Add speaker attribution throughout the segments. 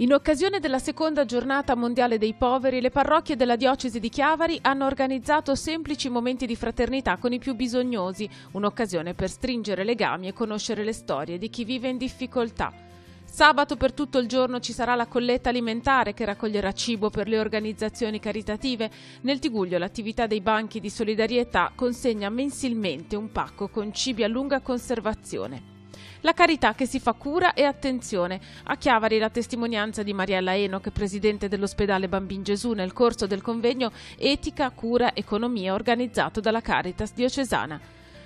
Speaker 1: In occasione della seconda giornata mondiale dei poveri, le parrocchie della diocesi di Chiavari hanno organizzato semplici momenti di fraternità con i più bisognosi, un'occasione per stringere legami e conoscere le storie di chi vive in difficoltà. Sabato per tutto il giorno ci sarà la colletta alimentare che raccoglierà cibo per le organizzazioni caritative. Nel Tiguglio l'attività dei banchi di solidarietà consegna mensilmente un pacco con cibi a lunga conservazione. La carità che si fa cura e attenzione. A Chiavari la testimonianza di Mariella Enoch, presidente dell'ospedale Bambin Gesù, nel corso del convegno Etica, Cura, Economia organizzato dalla Caritas diocesana.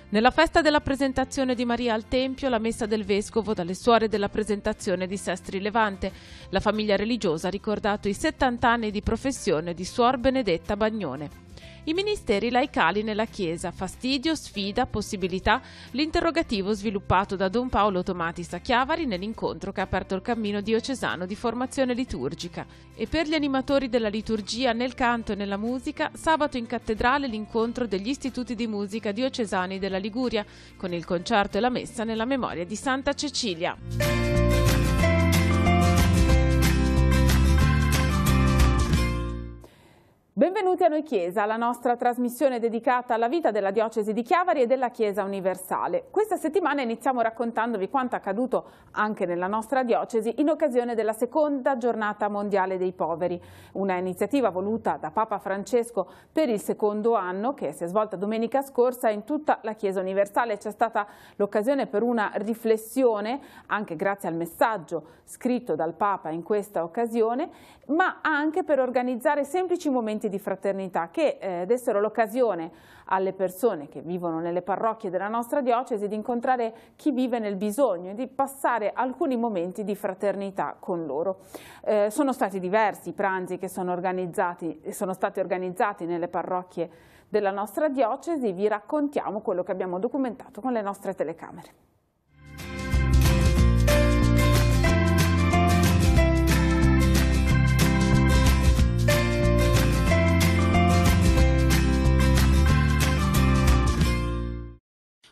Speaker 1: Nella festa della presentazione di Maria al Tempio, la messa del Vescovo dalle suore della presentazione di Sestri Levante. La famiglia religiosa ha ricordato i 70 anni di professione di Suor Benedetta Bagnone. I ministeri laicali nella Chiesa, fastidio, sfida, possibilità, l'interrogativo sviluppato da Don Paolo Tomatis a Chiavari nell'incontro che ha aperto il cammino diocesano di formazione liturgica. E per gli animatori della liturgia nel canto e nella musica, sabato in cattedrale l'incontro degli istituti di musica diocesani della Liguria, con il concerto e la messa nella memoria di Santa Cecilia. Benvenuti a Noi Chiesa, la nostra trasmissione dedicata alla vita della diocesi di Chiavari e della Chiesa universale. Questa settimana iniziamo raccontandovi quanto accaduto anche nella nostra diocesi in occasione della seconda giornata mondiale dei poveri, una iniziativa voluta da Papa Francesco per il secondo anno che si è svolta domenica scorsa in tutta la Chiesa universale. C'è stata l'occasione per una riflessione, anche grazie al messaggio scritto dal Papa in questa occasione, ma anche per organizzare semplici momenti di fraternità che dessero l'occasione alle persone che vivono nelle parrocchie della nostra diocesi di incontrare chi vive nel bisogno e di passare alcuni momenti di fraternità con loro. Sono stati diversi i pranzi che sono stati organizzati nelle parrocchie della nostra diocesi. Vi raccontiamo quello che abbiamo documentato con le nostre telecamere.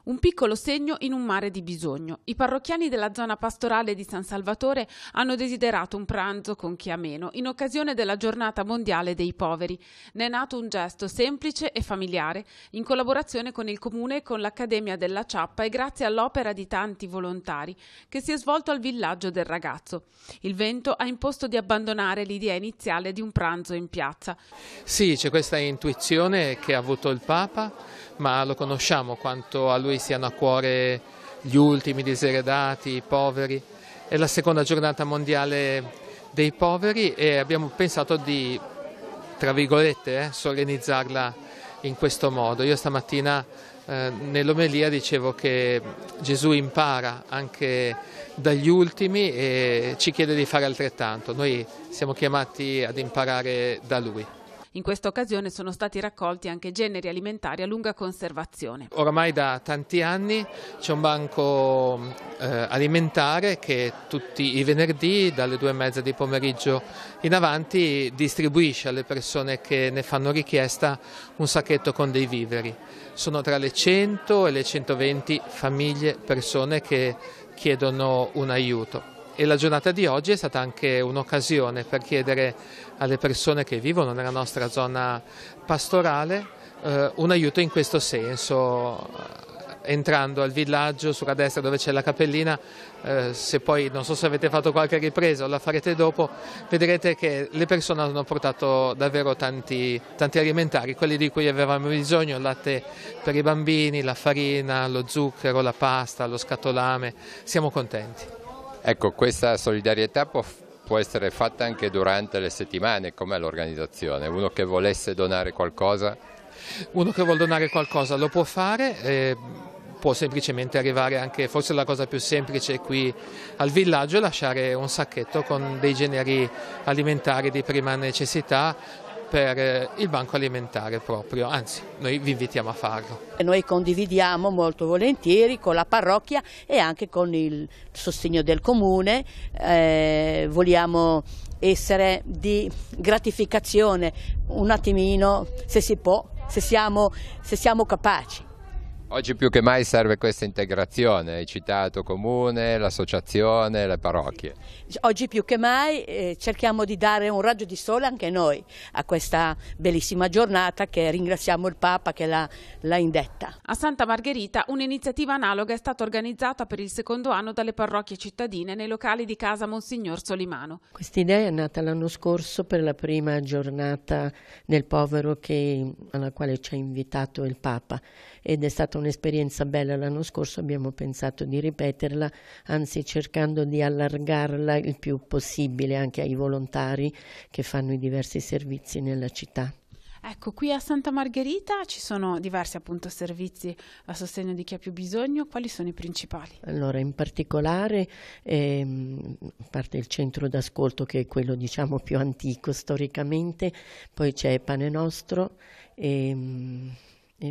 Speaker 1: Un piccolo segno in un mare di bisogno. I parrocchiani della zona pastorale di San Salvatore hanno desiderato un pranzo con chi ha meno in occasione della giornata mondiale dei poveri. Ne è nato un gesto semplice e familiare in collaborazione con il Comune e con l'Accademia della Ciappa e grazie all'opera di tanti volontari che si è svolto al villaggio del ragazzo. Il vento ha imposto di abbandonare l'idea iniziale di un pranzo in piazza.
Speaker 2: Sì, c'è questa intuizione che ha avuto il Papa, ma lo conosciamo quanto a lui siano a cuore gli ultimi, i diseredati, i poveri. È la seconda giornata mondiale dei poveri e abbiamo pensato di, tra virgolette, solennizzarla in questo modo. Io stamattina nell'omelia dicevo che Gesù impara anche dagli ultimi e ci chiede di fare altrettanto. Noi siamo chiamati ad imparare da Lui.
Speaker 1: In questa occasione sono stati raccolti anche generi alimentari a lunga conservazione.
Speaker 2: Oramai da tanti anni c'è un banco alimentare che tutti i venerdì dalle 2:30 di pomeriggio in avanti distribuisce alle persone che ne fanno richiesta un sacchetto con dei viveri. Sono tra le 100 e le 120 famiglie, persone che chiedono un aiuto. E la giornata di oggi è stata anche un'occasione per chiedere alle persone che vivono nella nostra zona pastorale un aiuto in questo senso. Entrando al villaggio sulla destra dove c'è la cappellina, se poi non so se avete fatto qualche ripresa o la farete dopo, vedrete che le persone hanno portato davvero tanti alimentari, quelli di cui avevamo bisogno: il latte per i bambini, la farina, lo zucchero, la pasta, lo scatolame. Siamo contenti.
Speaker 3: Ecco, questa solidarietà può essere fatta anche durante le settimane. Com'è l'organizzazione? Uno che volesse donare qualcosa?
Speaker 2: Uno che vuole donare qualcosa lo può fare, può semplicemente arrivare anche, forse la cosa più semplice qui al villaggio, e lasciare un sacchetto con dei generi alimentari di prima necessità per il banco alimentare proprio, anzi noi vi invitiamo a farlo.
Speaker 4: Noi condividiamo molto volentieri con la parrocchia e anche con il sostegno del Comune, vogliamo essere di gratificazione un attimino, se si può, se siamo capaci.
Speaker 3: Oggi più che mai serve questa integrazione, hai citato comune, l'associazione, le parrocchie.
Speaker 4: Oggi più che mai cerchiamo di dare un raggio di sole anche noi a questa bellissima giornata che ringraziamo il Papa che l'ha indetta.
Speaker 1: A Santa Margherita un'iniziativa analoga è stata organizzata per il secondo anno dalle parrocchie cittadine nei locali di casa Monsignor Solimano.
Speaker 5: Questa idea è nata l'anno scorso per la prima giornata del povero alla quale ci ha invitato il Papa ed è stata un'esperienza bella. L'anno scorso abbiamo pensato di ripeterla, anzi cercando di allargarla il più possibile anche ai volontari che fanno i diversi servizi nella città.
Speaker 6: Ecco, qui a Santa Margherita ci sono diversi appunto servizi a sostegno di chi ha più bisogno. Quali sono i principali?
Speaker 5: Allora, in particolare, a parte il centro d'ascolto che è quello diciamo più antico storicamente, poi c'è Pane Nostro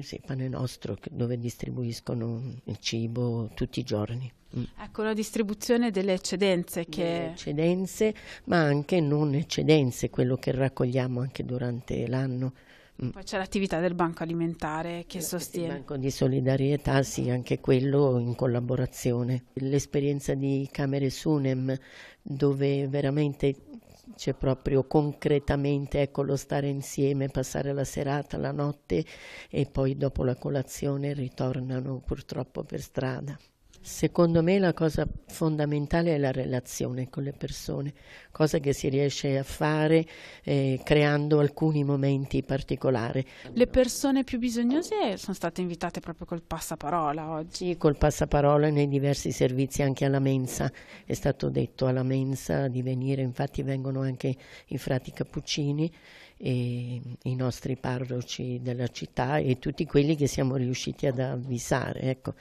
Speaker 5: sì, Pane Nostro dove distribuiscono il cibo tutti i giorni.
Speaker 6: Ecco, la distribuzione delle eccedenze
Speaker 5: ma anche non eccedenze, quello che raccogliamo anche durante l'anno.
Speaker 6: Poi c'è l'attività del banco alimentare che sostiene.
Speaker 5: Il banco di solidarietà, sì, anche quello in collaborazione. L'esperienza di Camere Sunem, dove veramente c'è proprio concretamente lo stare insieme, passare la serata, la notte e poi dopo la colazione ritornano purtroppo per strada. Secondo me la cosa fondamentale è la relazione con le persone, cosa che si riesce a fare creando alcuni momenti particolari.
Speaker 6: Le persone più bisognose sono state invitate proprio col passaparola oggi?
Speaker 5: Sì, col passaparola nei diversi servizi, anche alla mensa. È stato detto alla mensa di venire, infatti vengono anche i frati cappuccini e i nostri parroci della città e tutti quelli che siamo riusciti ad avvisare, ecco.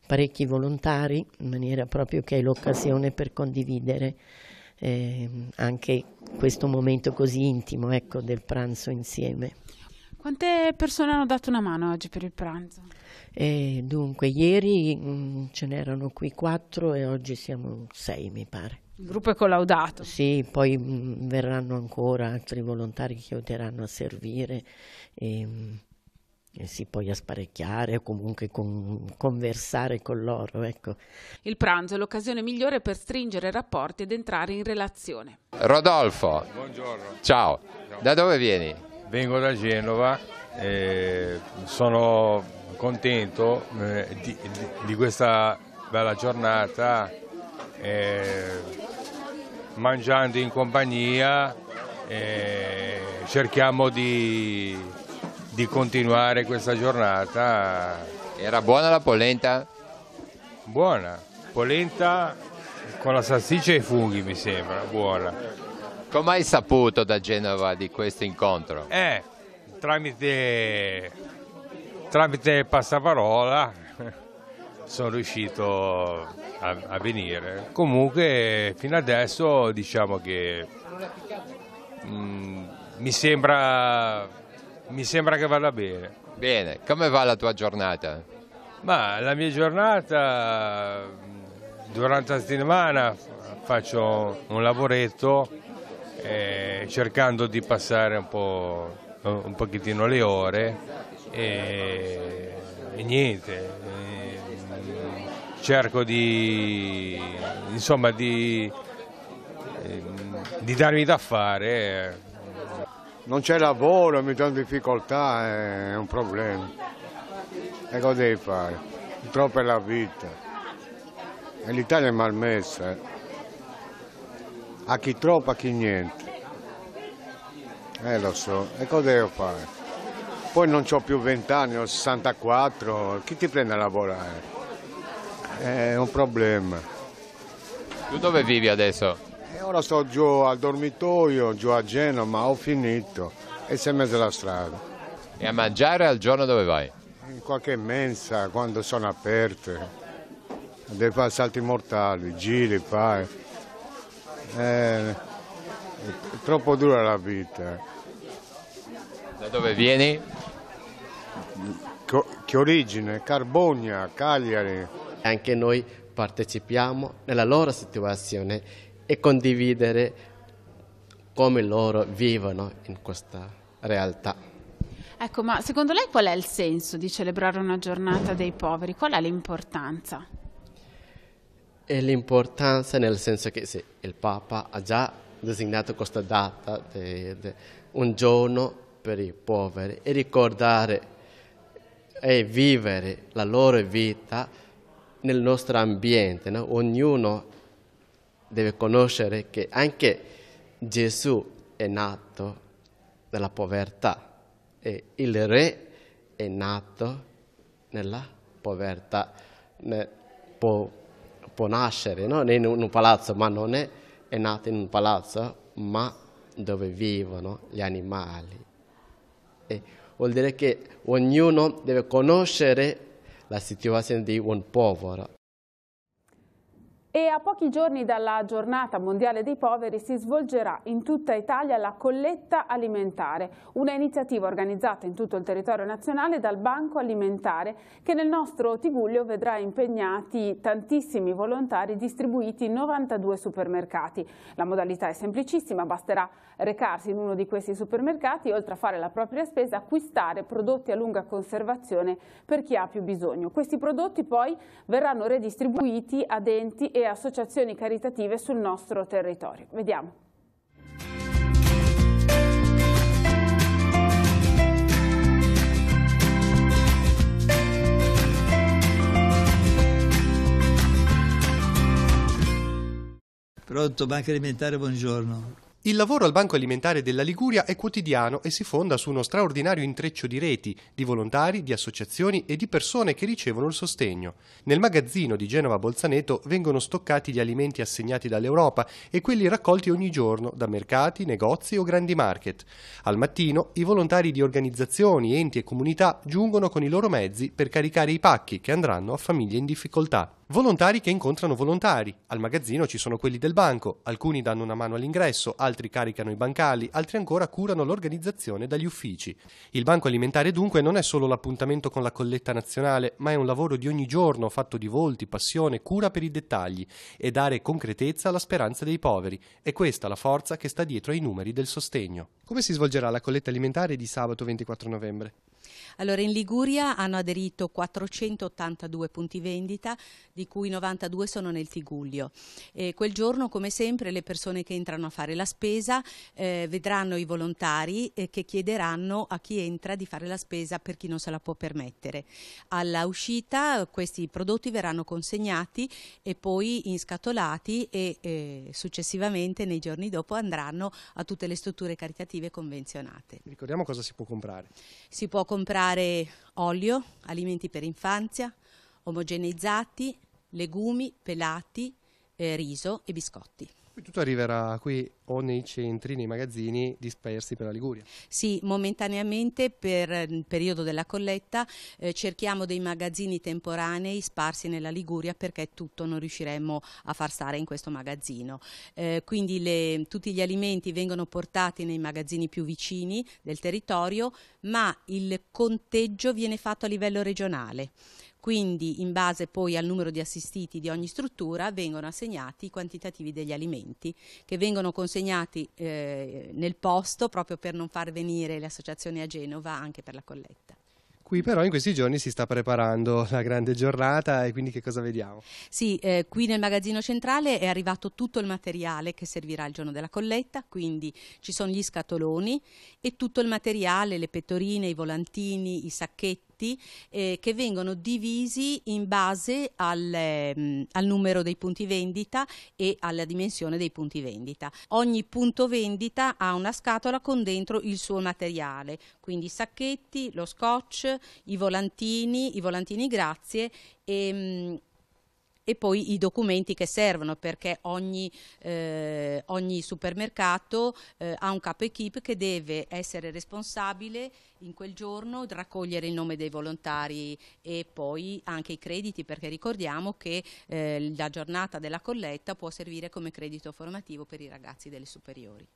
Speaker 5: Parecchi volontari, in maniera proprio che è l'occasione per condividere anche questo momento così intimo, ecco, del pranzo insieme.
Speaker 6: Quante persone hanno dato una mano oggi per il pranzo?
Speaker 5: Dunque, ieri ce n'erano qui 4 e oggi siamo 6, mi pare.
Speaker 6: Il gruppo è collaudato?
Speaker 5: Sì, poi verranno ancora altri volontari che aiuteranno a servire e sì, poi a sparecchiare o comunque conversare con loro, ecco.
Speaker 1: Il pranzo è l'occasione migliore per stringere rapporti ed entrare in relazione.
Speaker 3: Rodolfo,
Speaker 7: buongiorno.
Speaker 3: Ciao, da dove vieni?
Speaker 7: Vengo da Genova, sono contento di questa bella giornata, mangiando in compagnia, cerchiamo di continuare questa giornata.
Speaker 3: Era buona la polenta?
Speaker 7: Buona, polenta con la salsiccia e i funghi mi sembra, buona.
Speaker 3: Come hai saputo da Genova di questo incontro?
Speaker 7: Tramite passaparola sono riuscito a venire. Comunque fino adesso diciamo che mi sembra che vada bene.
Speaker 3: Bene, come va la tua giornata?
Speaker 7: Ma la mia giornata, durante la settimana faccio un lavoretto cercando di passare un pochettino le ore e niente, cerco di darmi da fare.
Speaker 8: Non c'è lavoro, mi trovo in difficoltà, è un problema. E cosa devi fare? Purtroppo è la vita. E l'Italia è malmessa. A chi troppo, a chi niente. Lo so, e cosa devo fare? Poi non ho più 20 anni, ho 64, chi ti prende a lavorare? È un problema.
Speaker 3: Tu dove vivi adesso?
Speaker 8: Ora sto giù al dormitorio, giù a Genova, ma ho finito e sei in mezzo alla strada.
Speaker 3: E a mangiare al giorno dove vai?
Speaker 8: In qualche mensa, quando sono aperte. Devi fare salti mortali, giri, fai. È troppo dura la vita.
Speaker 3: Da dove vieni?
Speaker 8: Che origine? Carbogna, Cagliari.
Speaker 9: Anche noi partecipiamo nella loro situazione e condividere come loro vivono in questa realtà.
Speaker 6: Ecco, ma secondo lei qual è il senso di celebrare una giornata dei poveri? Qual è l'importanza?
Speaker 9: E l'importanza nel senso che sì, il Papa ha già designato questa data, un giorno per i poveri, e ricordare e vivere la loro vita nel nostro ambiente, no? Ognuno deve conoscere che anche Gesù è nato nella povertà e il Re è nato nella povertà. Può nascere, no? In un palazzo, ma non è nato in un palazzo, ma dove vivono gli animali. E vuol dire che ognuno deve conoscere la situazione di un povero.
Speaker 10: E a pochi giorni dalla giornata mondiale dei poveri si svolgerà in tutta Italia la colletta alimentare, una iniziativa organizzata in tutto il territorio nazionale dal Banco Alimentare che nel nostro Tigullio vedrà impegnati tantissimi volontari distribuiti in 92 supermercati. La modalità è semplicissima, basterà recarsi in uno di questi supermercati e oltre a fare la propria spesa acquistare prodotti a lunga conservazione per chi ha più bisogno. Questi prodotti poi verranno redistribuiti ad enti e associazioni caritative sul nostro territorio. Vediamo.
Speaker 11: Pronto, Banca Alimentare, buongiorno.
Speaker 12: Il lavoro al Banco Alimentare della Liguria è quotidiano e si fonda su uno straordinario intreccio di reti, di volontari, di associazioni e di persone che ricevono il sostegno. Nel magazzino di Genova Bolzaneto vengono stoccati gli alimenti assegnati dall'Europa e quelli raccolti ogni giorno da mercati, negozi o grandi market. Al mattino i volontari di organizzazioni, enti e comunità giungono con i loro mezzi per caricare i pacchi che andranno a famiglie in difficoltà. Volontari che incontrano volontari. Al magazzino ci sono quelli del banco, alcuni danno una mano all'ingresso, altri caricano i bancali, altri ancora curano l'organizzazione dagli uffici. Il Banco Alimentare dunque non è solo l'appuntamento con la colletta nazionale, ma è un lavoro di ogni giorno fatto di volti, passione, cura per i dettagli e dare concretezza alla speranza dei poveri. È questa la forza che sta dietro ai numeri del sostegno. Come si svolgerà la colletta alimentare di sabato 24 novembre?
Speaker 13: Allora, in Liguria hanno aderito 482 punti vendita, di cui 92 sono nel Tigullio. Quel giorno, come sempre, le persone che entrano a fare la spesa vedranno i volontari che chiederanno a chi entra di fare la spesa per chi non se la può permettere. Alla uscita questi prodotti verranno consegnati e poi inscatolati e successivamente, nei giorni dopo, andranno a tutte le strutture caritative convenzionate.
Speaker 12: Ricordiamo cosa si può comprare.
Speaker 13: Si può comprare olio, alimenti per infanzia, omogeneizzati, legumi, pelati, riso e biscotti.
Speaker 12: Tutto arriverà qui o nei centri, nei magazzini dispersi per la Liguria?
Speaker 13: Sì, momentaneamente per il periodo della colletta cerchiamo dei magazzini temporanei sparsi nella Liguria perché tutto non riusciremmo a far stare in questo magazzino. Quindi tutti gli alimenti vengono portati nei magazzini più vicini del territorio, ma il conteggio viene fatto a livello regionale. Quindi in base poi al numero di assistiti di ogni struttura vengono assegnati i quantitativi degli alimenti che vengono consegnati nel posto proprio per non far venire le associazioni a Genova anche per la colletta.
Speaker 12: Qui però in questi giorni si sta preparando la grande giornata e quindi che cosa vediamo?
Speaker 13: Sì, qui nel magazzino centrale è arrivato tutto il materiale che servirà il giorno della colletta, quindi ci sono gli scatoloni e tutto il materiale, le pettorine, i volantini, i sacchetti che vengono divisi in base al numero dei punti vendita e alla dimensione dei punti vendita. Ogni punto vendita ha una scatola con dentro il suo materiale, quindi i sacchetti, lo scotch, i volantini grazie e poi i documenti che servono, perché ogni supermercato ha un capo equip che deve essere responsabile in quel giorno, raccogliere il nome dei volontari e poi anche i crediti, perché ricordiamo che la giornata della colletta può servire come credito formativo per i ragazzi delle superiori.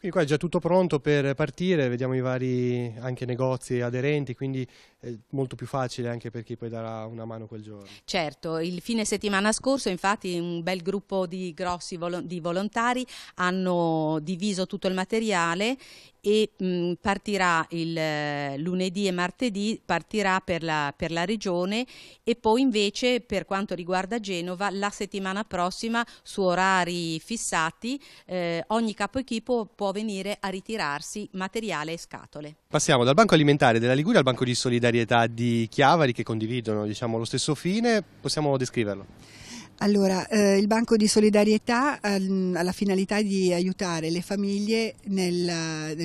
Speaker 12: Quindi qua è già tutto pronto per partire, vediamo i vari anche negozi aderenti, quindi è molto più facile anche per chi poi darà una mano quel giorno.
Speaker 13: Certo, il fine settimana scorso infatti un bel gruppo di grossi di volontari hanno diviso tutto il materiale e partirà il lunedì e martedì, partirà per la regione, e poi invece per quanto riguarda Genova la settimana prossima su orari fissati ogni capo equipo può venire a ritirarsi materiale e scatole.
Speaker 12: Passiamo dal Banco Alimentare della Liguria al Banco di Solidarietà di Chiavari, che condividono, diciamo, lo stesso fine. Possiamo descriverlo?
Speaker 14: Allora, il Banco di Solidarietà ha la finalità di aiutare le famiglie nel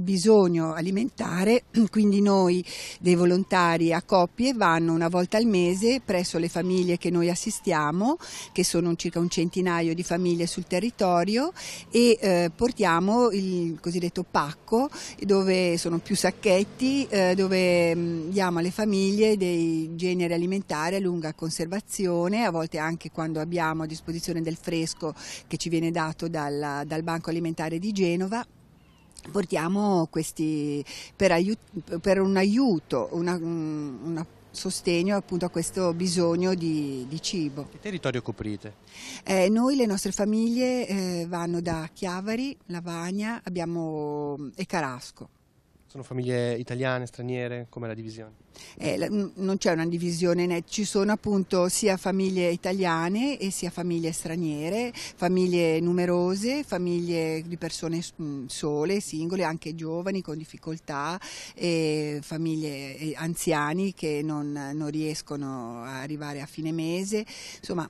Speaker 14: bisogno alimentare, quindi noi dei volontari a coppie vanno una volta al mese presso le famiglie che noi assistiamo, che sono circa un centinaio di famiglie sul territorio, e portiamo il cosiddetto pacco, dove sono più sacchetti, dove diamo alle famiglie dei generi alimentari a lunga conservazione, a volte anche quando abbiamo a disposizione del fresco che ci viene dato dal Banco Alimentare di Genova. Portiamo questi per un aiuto, un sostegno appunto a questo bisogno di cibo.
Speaker 12: Che territorio coprite?
Speaker 14: Noi, le nostre famiglie vanno da Chiavari, Lavagna e Carasco.
Speaker 12: Sono famiglie italiane, straniere? Com'è la divisione?
Speaker 14: Non c'è una divisione, ci sono appunto sia famiglie italiane e sia famiglie straniere, famiglie numerose, famiglie di persone sole, singole, anche giovani con difficoltà, e famiglie anziani che non riescono a arrivare a fine mese. Insomma,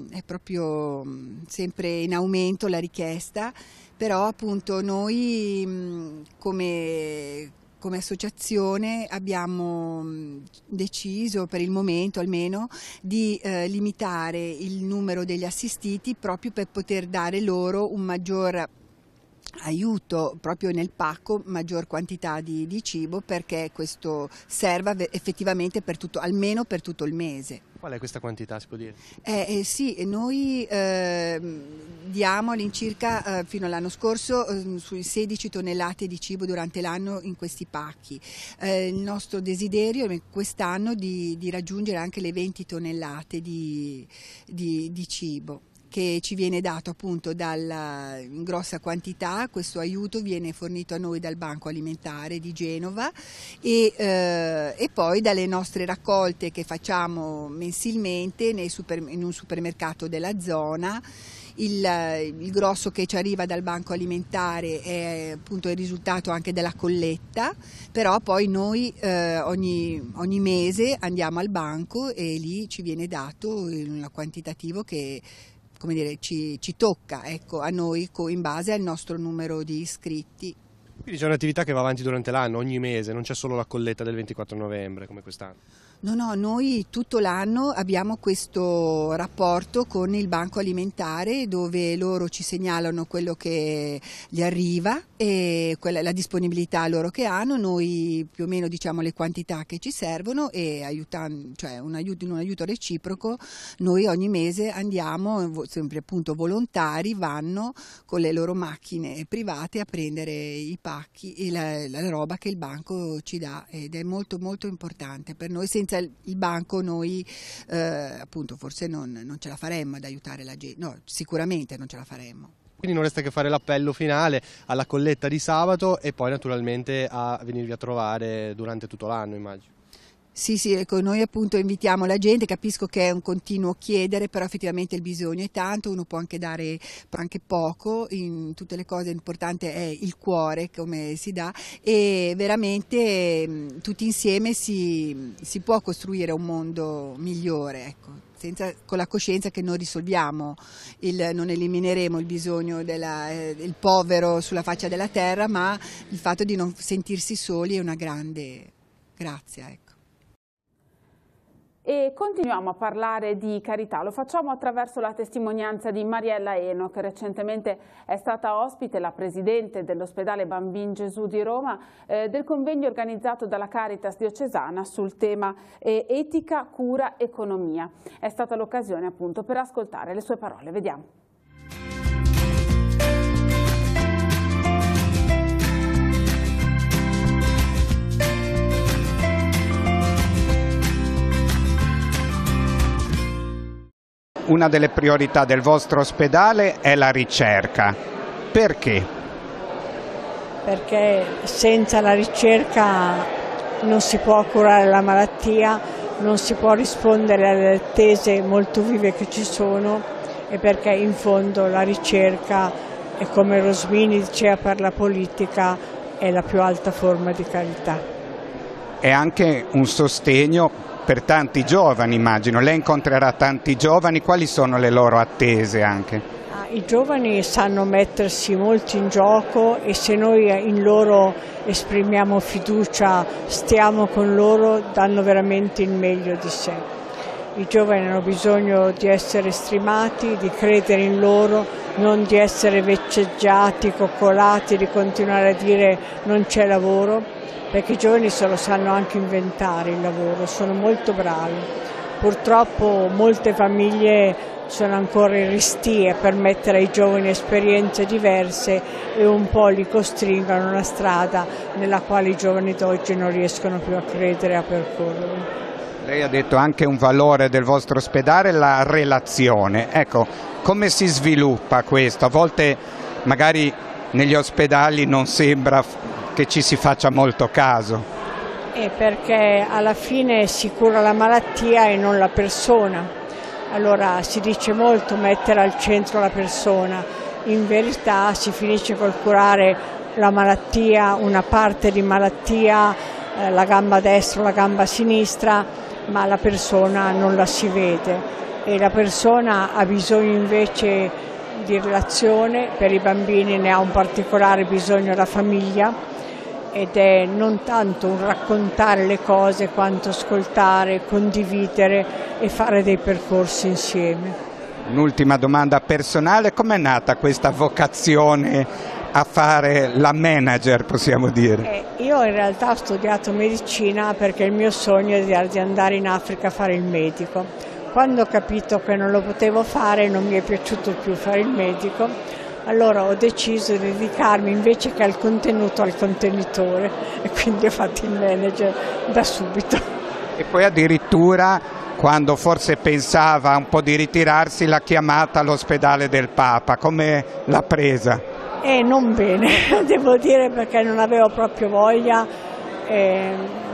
Speaker 14: è proprio sempre in aumento la richiesta. Però appunto noi come associazione abbiamo deciso, per il momento almeno, di limitare il numero degli assistiti proprio per poter dare loro un maggior aiuto proprio nel pacco, maggior quantità di cibo, perché questo serva effettivamente almeno per tutto il mese.
Speaker 12: Qual è questa quantità, si può dire?
Speaker 14: Sì, noi diamo all'incirca fino all'anno scorso sui 16 tonnellate di cibo durante l'anno in questi pacchi. Il nostro desiderio è quest'anno di raggiungere anche le 20 tonnellate di cibo, che ci viene dato appunto in grossa quantità. Questo aiuto viene fornito a noi dal Banco Alimentare di Genova e poi dalle nostre raccolte che facciamo mensilmente in un supermercato della zona. Il grosso che ci arriva dal Banco Alimentare è appunto il risultato anche della colletta, però poi noi ogni mese andiamo al banco e lì ci viene dato un quantitativo che, come dire, ci tocca, ecco, a noi in base al nostro numero di iscritti.
Speaker 12: Quindi c'è un'attività che va avanti durante l'anno, ogni mese, non c'è solo la colletta del 24 novembre come quest'anno?
Speaker 14: No, noi tutto l'anno abbiamo questo rapporto con il Banco Alimentare, dove loro ci segnalano quello che gli arriva e la disponibilità loro che hanno, noi più o meno diciamo le quantità che ci servono, e in un aiuto reciproco noi ogni mese andiamo, sempre appunto volontari vanno con le loro macchine private a prendere i pacchi e la roba che il banco ci dà, ed è molto molto importante per noi. Senza il banco noi appunto forse non ce la faremmo ad aiutare la gente, no, sicuramente non ce la faremmo.
Speaker 12: Quindi non resta che fare l'appello finale alla colletta di sabato e poi naturalmente a venirvi a trovare durante tutto l'anno, immagino.
Speaker 14: Sì, ecco, noi appunto invitiamo la gente, capisco che è un continuo chiedere, però effettivamente il bisogno è tanto, uno può anche dare anche poco, in tutte le cose l'importante è il cuore, come si dà, e veramente tutti insieme si può costruire un mondo migliore, ecco. Con la coscienza che non risolviamo, non elimineremo il bisogno del povero sulla faccia della terra, ma il fatto di non sentirsi soli è una grande grazia, ecco.
Speaker 10: E continuiamo a parlare di carità, lo facciamo attraverso la testimonianza di Mariella Eno, che recentemente è stata ospite, la presidente dell'ospedale Bambin Gesù di Roma, del convegno organizzato dalla Caritas diocesana sul tema etica, cura, economia. È stata l'occasione appunto per ascoltare le sue parole, vediamo.
Speaker 15: Una delle priorità del vostro ospedale è la ricerca. Perché?
Speaker 16: perché senza la ricerca non si può curare la malattia, non si può rispondere alle attese molto vive che ci sono, e perché in fondo la ricerca, è come Rosmini diceva per la politica, è la più alta forma di carità.
Speaker 15: È anche un sostegno per tanti giovani, immagino. Lei incontrerà tanti giovani, quali sono le loro attese anche?
Speaker 16: I giovani sanno mettersi molto in gioco, e se noi in loro esprimiamo fiducia, stiamo con loro, danno veramente il meglio di sé. I giovani hanno bisogno di essere stimati, di credere in loro, non di essere vecceggiati, coccolati, di continuare a dire non c'è lavoro, perché i giovani se lo sanno anche inventare il lavoro, sono molto bravi. Purtroppo molte famiglie sono ancora restie per mettere ai giovani esperienze diverse e un po' li costringono a una strada nella quale i giovani d'oggi non riescono più a credere e a percorrere.
Speaker 15: Lei ha detto anche un valore del vostro ospedale, la relazione. Ecco, come si sviluppa questo? A volte magari negli ospedali non sembra che ci si faccia molto caso.
Speaker 16: Perché alla fine si cura la malattia e non la persona. Allora si dice molto mettere al centro la persona, in verità si finisce col curare la malattia, una parte di malattia, la gamba destra o la gamba sinistra, ma la persona non la si vede, e la persona ha bisogno invece di relazione. Per i bambini ne ha un particolare bisogno la famiglia, ed è non tanto un raccontare le cose quanto ascoltare, condividere e fare dei percorsi insieme.
Speaker 15: Un'ultima domanda personale: com'è nata questa vocazione a fare la manager, possiamo dire?
Speaker 16: Io in realtà ho studiato medicina perché il mio sogno era di andare in Africa a fare il medico. Quando ho capito che non lo potevo fare, non mi è piaciuto più fare il medico. Allora ho deciso di dedicarmi invece che al contenuto al contenitore, e quindi ho fatto il manager da subito.
Speaker 15: E poi addirittura, quando forse pensava un po' di ritirarsi, l'ha chiamata all'ospedale del Papa. Come l'ha presa?
Speaker 16: Non bene, devo dire, perché non avevo proprio voglia,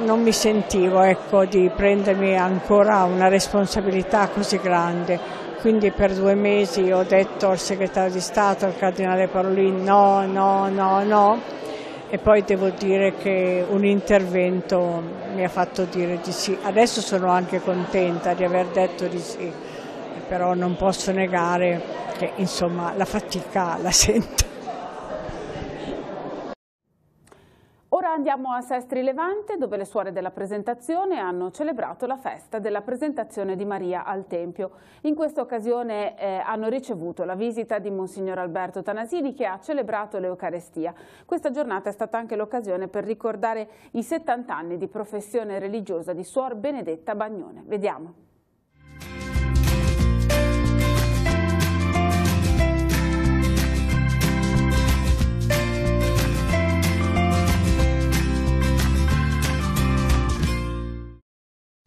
Speaker 16: non mi sentivo di prendermi ancora una responsabilità così grande. Quindi per 2 mesi ho detto al segretario di Stato, al cardinale Parolin, no, e poi devo dire che un intervento mi ha fatto dire di sì. Adesso sono anche contenta di aver detto di sì, però non posso negare che insomma la fatica la sento.
Speaker 10: Ora andiamo a Sestri Levante, dove le suore della Presentazione hanno celebrato la festa della presentazione di Maria al Tempio. In questa occasione hanno ricevuto la visita di Monsignor Alberto Tanasini, che ha celebrato l'Eucarestia. Questa giornata è stata anche l'occasione per ricordare i 70 anni di professione religiosa di Suor Benedetta Bagnone. Vediamo.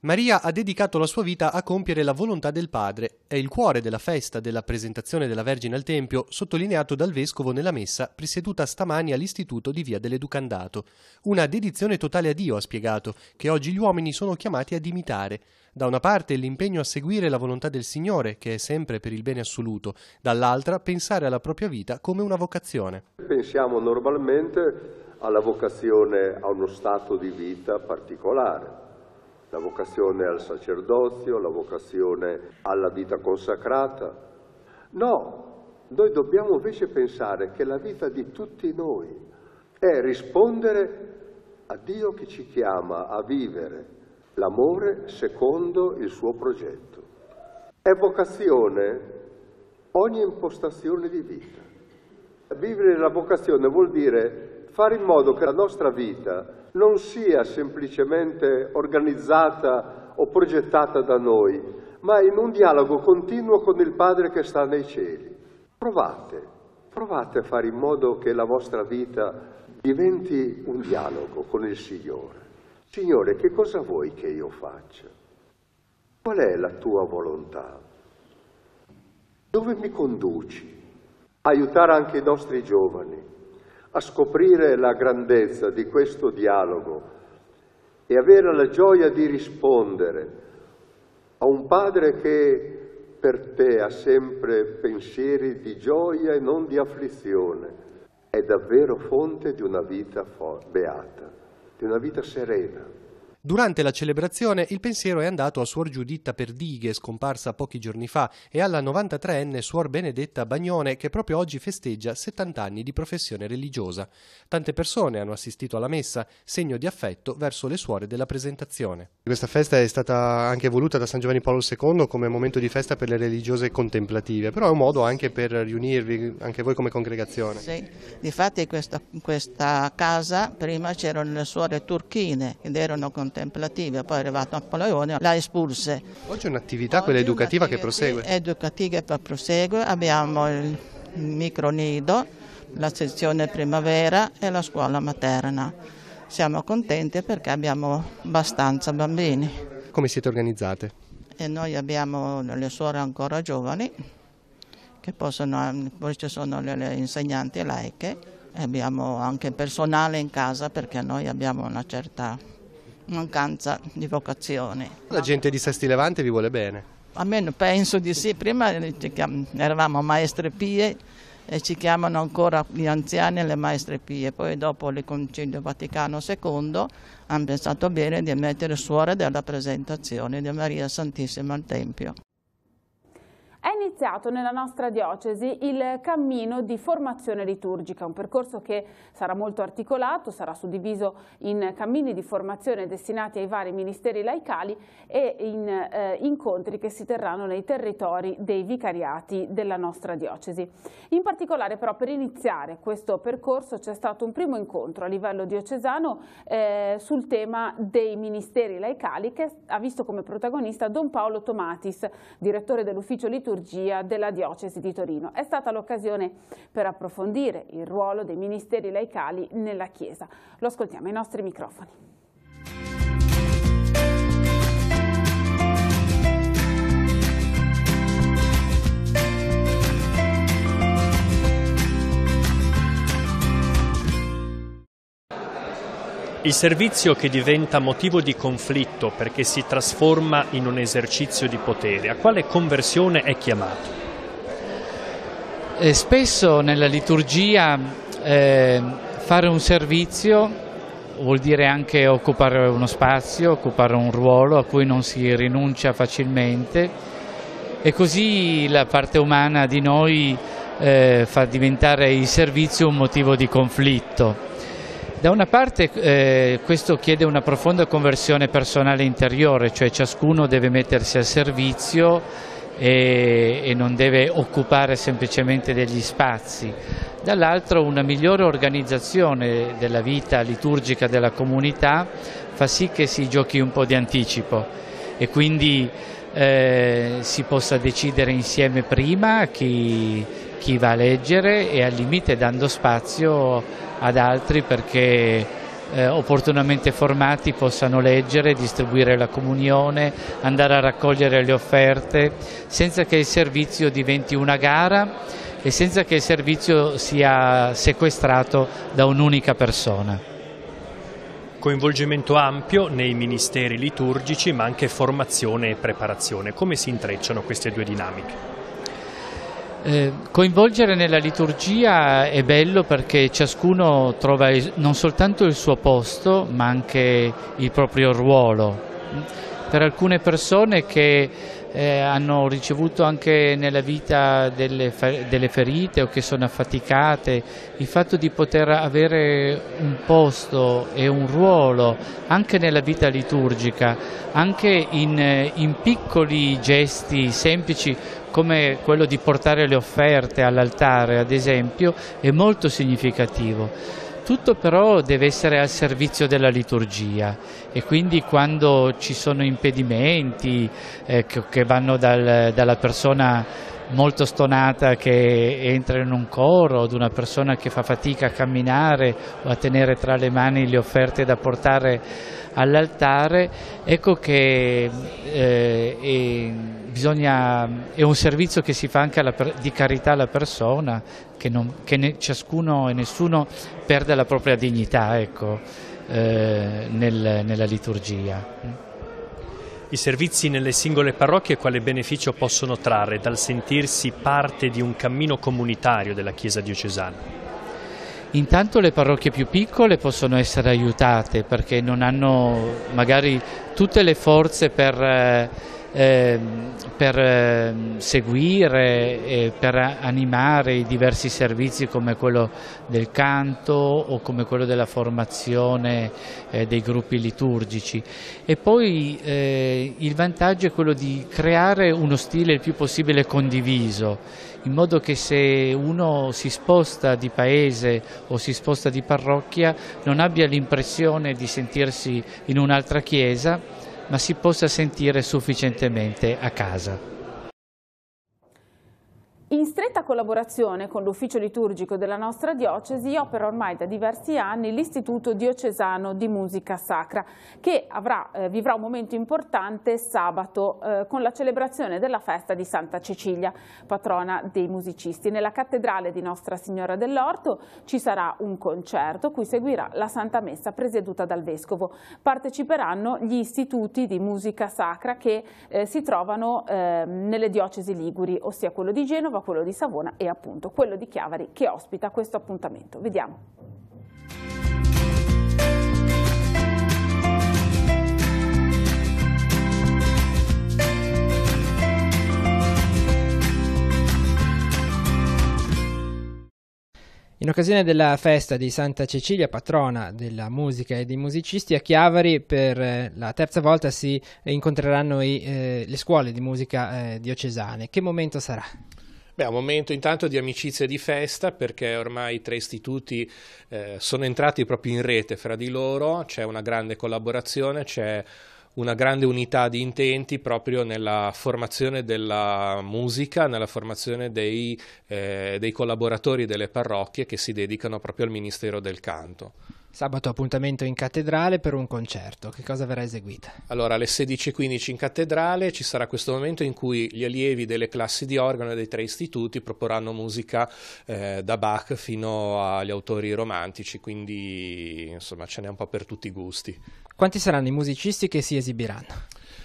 Speaker 12: Maria ha dedicato la sua vita a compiere la volontà del Padre. È il cuore della festa della presentazione della Vergine al Tempio, sottolineato dal Vescovo nella messa presieduta stamani all'Istituto di Via dell'Educandato. Una dedizione totale a Dio, ha spiegato, che oggi gli uomini sono chiamati ad imitare. Da una parte l'impegno a seguire la volontà del Signore, che è sempre per il bene assoluto, dall'altra pensare alla propria vita come una vocazione.
Speaker 17: Pensiamo normalmente alla vocazione a uno stato di vita particolare. La vocazione al sacerdozio, la vocazione alla vita consacrata. No, noi dobbiamo invece pensare che la vita di tutti noi è rispondere a Dio che ci chiama a vivere l'amore secondo il suo progetto. È vocazione ogni impostazione di vita. Vivere la vocazione vuol dire fare in modo che la nostra vita non sia semplicemente organizzata o progettata da noi, ma in un dialogo continuo con il Padre che sta nei cieli. Provate a fare in modo che la vostra vita diventi un dialogo con il Signore. Signore, che cosa vuoi che io faccia? Qual è la tua volontà? Dove mi conduci? Aiutare anche i nostri giovani a scoprire la grandezza di questo dialogo e avere la gioia di rispondere a un padre che per te ha sempre pensieri di gioia e non di afflizione, è davvero fonte di una vita beata, di una vita serena.
Speaker 12: Durante la celebrazione il pensiero è andato a Suor Giuditta Perdighe, scomparsa pochi giorni fa, e alla 93enne Suor Benedetta Bagnone, che proprio oggi festeggia 70 anni di professione religiosa. Tante persone hanno assistito alla messa, segno di affetto verso le suore della presentazione. Questa festa è stata anche voluta da San Giovanni Paolo II come momento di festa per le religiose contemplative, però è un modo anche per riunirvi, anche voi come congregazione.
Speaker 18: Sì, difatti in questa casa prima c'erano le suore turchine ed erano contemplative, poi è arrivato Napoleone, la espulse.
Speaker 12: Oggi è un'attività, quella educativa, che prosegue.
Speaker 18: Educativa che prosegue, abbiamo il micronido, la sezione primavera e la scuola materna. Siamo contenti perché abbiamo abbastanza bambini.
Speaker 12: Come siete organizzate?
Speaker 18: E noi abbiamo le suore ancora giovani, che possono, poi ci sono le insegnanti laiche, e abbiamo anche personale in casa perché noi abbiamo una certa mancanza di vocazione.
Speaker 12: La gente di Sesti Levante vi vuole bene?
Speaker 18: Almeno penso di sì, prima eravamo maestre pie e ci chiamano ancora gli anziani le maestre pie, poi dopo il Concilio Vaticano II hanno pensato bene di mettere suore della presentazione di Maria Santissima al Tempio.
Speaker 10: È iniziato nella nostra diocesi il cammino di formazione liturgica, un percorso che sarà molto articolato, sarà suddiviso in cammini di formazione destinati ai vari ministeri laicali e in incontri che si terranno nei territori dei vicariati della nostra diocesi. In particolare però per iniziare questo percorso c'è stato un primo incontro a livello diocesano sul tema dei ministeri laicali che ha visto come protagonista Don Paolo Tomatis, direttore dell'ufficio liturgico della diocesi di Torino. È stata l'occasione per approfondire il ruolo dei ministeri laicali nella Chiesa. Lo ascoltiamo ai nostri microfoni.
Speaker 19: Il servizio che diventa motivo di conflitto perché si trasforma in un esercizio di potere, a quale conversione è chiamato?
Speaker 20: Spesso nella liturgia fare un servizio vuol dire anche occupare uno spazio, occupare un ruolo a cui non si rinuncia facilmente, e così la parte umana di noi fa diventare il servizio un motivo di conflitto. Da una parte questo chiede una profonda conversione personale interiore, cioè ciascuno deve mettersi al servizio e non deve occupare semplicemente degli spazi. Dall'altro una migliore organizzazione della vita liturgica della comunità fa sì che si giochi un po' di anticipo e quindi si possa decidere insieme prima chi va a leggere e al limite dando spazio ad altri perché opportunamente formati possano leggere, distribuire la comunione, andare a raccogliere le offerte, senza che il servizio diventi una gara e senza che il servizio sia sequestrato da un'unica persona.
Speaker 19: Coinvolgimento ampio nei ministeri liturgici, ma anche formazione e preparazione. Come si intrecciano queste due dinamiche?
Speaker 20: Coinvolgere nella liturgia è bello perché ciascuno trova non soltanto il suo posto ma anche il proprio ruolo. Per alcune persone che hanno ricevuto anche nella vita delle ferite o che sono affaticate, il fatto di poter avere un posto e un ruolo anche nella vita liturgica, anche in piccoli gesti semplici come quello di portare le offerte all'altare, ad esempio, è molto significativo. Tutto però deve essere al servizio della liturgia e quindi quando ci sono impedimenti che vanno dalla persona molto stonata che entra in un coro, o di una persona che fa fatica a camminare o a tenere tra le mani le offerte da portare all'altare, ecco che è un servizio che si fa anche di carità alla persona, che ciascuno e nessuno perde la propria dignità, ecco, nella liturgia.
Speaker 19: I servizi nelle singole parrocchie quale beneficio possono trarre dal sentirsi parte di un cammino comunitario della Chiesa diocesana?
Speaker 20: Intanto le parrocchie più piccole possono essere aiutate perché non hanno magari tutte le forze per seguire, per animare i diversi servizi come quello del canto o come quello della formazione dei gruppi liturgici. E poi il vantaggio è quello di creare uno stile il più possibile condiviso, in modo che se uno si sposta di paese o si sposta di parrocchia non abbia l'impressione di sentirsi in un'altra chiesa, ma si possa sentire sufficientemente a casa.
Speaker 10: In stretta collaborazione con l'ufficio liturgico della nostra diocesi opera ormai da diversi anni l'Istituto Diocesano di Musica Sacra, che vivrà un momento importante sabato con la celebrazione della festa di Santa Cecilia, patrona dei musicisti. Nella cattedrale di Nostra Signora dell'Orto ci sarà un concerto cui seguirà la Santa Messa presieduta dal Vescovo. Parteciperanno gli istituti di musica sacra che si trovano nelle diocesi liguri, ossia quello di Genova, quello di Savona e appunto quello di Chiavari, che ospita questo appuntamento. Vediamo.
Speaker 21: In occasione della festa di Santa Cecilia, patrona della musica e dei musicisti, a Chiavari per la terza volta si incontreranno le scuole di musica diocesane. Che momento sarà?
Speaker 22: Beh, è un momento intanto di amicizia e di festa, perché ormai i tre istituti sono entrati proprio in rete fra di loro, c'è una grande collaborazione, c'è una grande unità di intenti proprio nella formazione della musica, nella formazione dei collaboratori delle parrocchie che si dedicano proprio al Ministero del Canto.
Speaker 21: Sabato appuntamento in cattedrale per un concerto, che cosa verrà eseguita?
Speaker 22: Allora alle 16:15 in cattedrale ci sarà questo momento in cui gli allievi delle classi di organo dei tre istituti proporranno musica da Bach fino agli autori romantici, quindi insomma ce n'è un po' per tutti i gusti.
Speaker 21: Quanti saranno i musicisti che si esibiranno?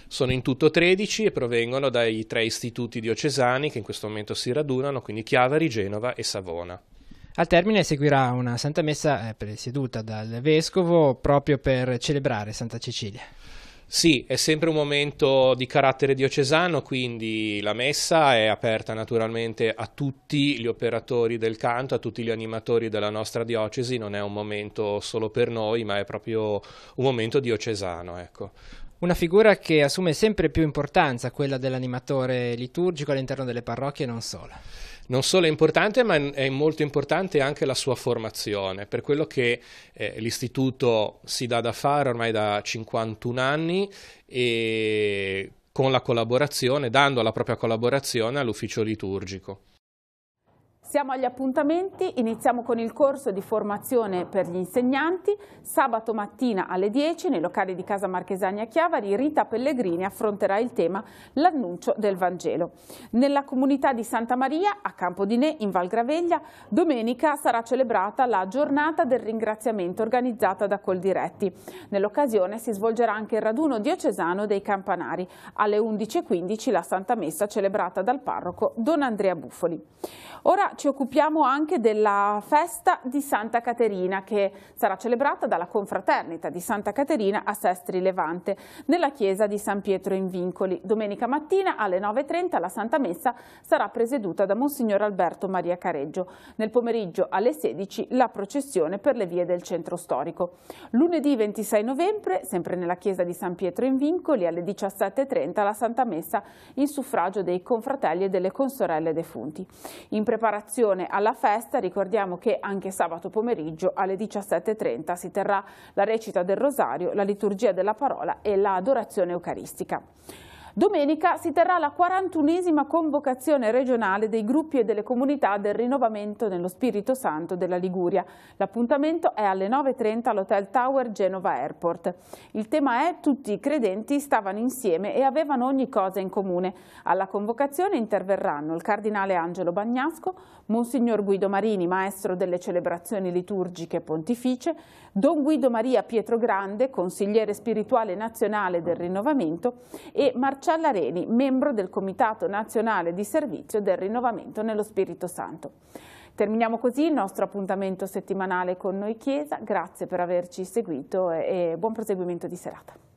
Speaker 22: Sono in tutto 13 e provengono dai tre istituti diocesani che in questo momento si radunano, quindi Chiavari, Genova e Savona.
Speaker 21: Al termine seguirà una Santa Messa presieduta dal Vescovo proprio per celebrare Santa Cecilia.
Speaker 22: Sì, è sempre un momento di carattere diocesano, quindi la messa è aperta naturalmente a tutti gli operatori del canto, a tutti gli animatori della nostra diocesi, non è un momento solo per noi, ma è proprio un momento diocesano, ecco.
Speaker 21: Una figura che assume sempre più importanza, quella dell'animatore liturgico all'interno delle parrocchie e non solo.
Speaker 22: Non solo è importante, ma è molto importante anche la sua formazione, per quello che l'istituto si dà da fare ormai da 51 anni e con la collaborazione, dando la propria collaborazione all'ufficio liturgico.
Speaker 10: Siamo agli appuntamenti, iniziamo con il corso di formazione per gli insegnanti. Sabato mattina alle 10 nei locali di Casa Marchesani a Chiavari Rita Pellegrini affronterà il tema l'annuncio del Vangelo. Nella comunità di Santa Maria a Campodinè in Val Graveglia domenica sarà celebrata la giornata del ringraziamento organizzata da Coldiretti. Nell'occasione si svolgerà anche il raduno diocesano dei campanari. Alle 11:15 la Santa Messa celebrata dal parroco Don Andrea Buffoli. Ora ci occupiamo anche della festa di Santa Caterina che sarà celebrata dalla confraternita di Santa Caterina a Sestri Levante nella chiesa di San Pietro in Vincoli. Domenica mattina alle 9:30 la Santa Messa sarà presieduta da Monsignor Alberto Maria Careggio. Nel pomeriggio alle 16 la processione per le vie del centro storico. Lunedì 26 novembre, sempre nella chiesa di San Pietro in Vincoli, alle 17:30 la Santa Messa in suffragio dei confratelli e delle consorelle defunti. In preparazione alla festa ricordiamo che anche sabato pomeriggio alle 17:30 si terrà la recita del Rosario, la liturgia della parola e l'adorazione eucaristica. Domenica si terrà la 41esima convocazione regionale dei gruppi e delle comunità del rinnovamento nello Spirito Santo della Liguria. L'appuntamento è alle 9:30 all'Hotel Tower Genova Airport. Il tema è: tutti i credenti stavano insieme e avevano ogni cosa in comune. Alla convocazione interverranno il cardinale Angelo Bagnasco, Monsignor Guido Marini, maestro delle celebrazioni liturgiche pontificie, Don Guido Maria Pietro Grande, consigliere spirituale nazionale del rinnovamento, e Marcella Reni, membro del Comitato Nazionale di Servizio del Rinnovamento nello Spirito Santo. Terminiamo così il nostro appuntamento settimanale con Noi Chiesa. Grazie per averci seguito e buon proseguimento di serata.